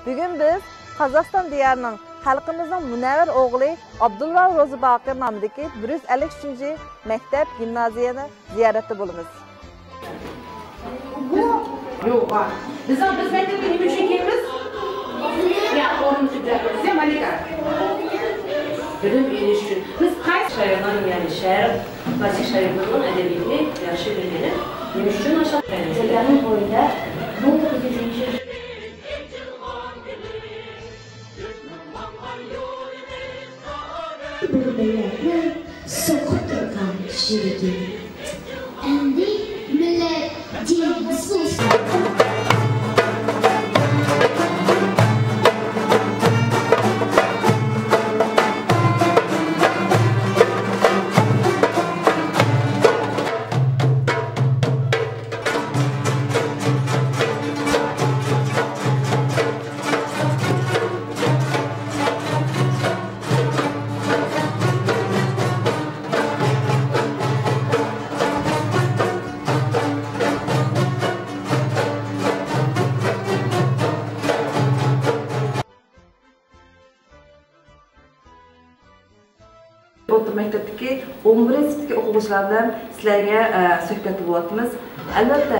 Bugün biz Qozog'iston diyarining xalqimizning munavvar o'g'li Abdulla Ro'zi Boqir nomidagi 153 maktab gimnaziyani ziyoratda bo'lamiz. Yo'q, biz maktabga nima uchun kelamiz? Ya, o'rin tuzatamiz, Malika. Bilim berish uchun. Biz qaysi shahardan, ya'ni shahar, Masih shahardan adabiyotni yaxshi bilgani, nima uchun o'sha shaharning bo'yida 1900 Berbeyler sokuturkan şirigi endi millet din sus. O'rta maktabdagi 11 sinfdagi o'quvchilar bilan sizlarga suhbat bo'lyapmiz. Albatta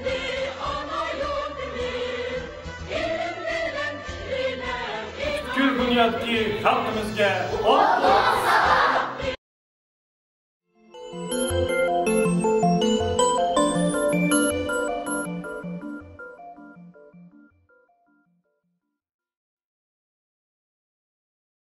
Butkul dunyodagi xalqimizga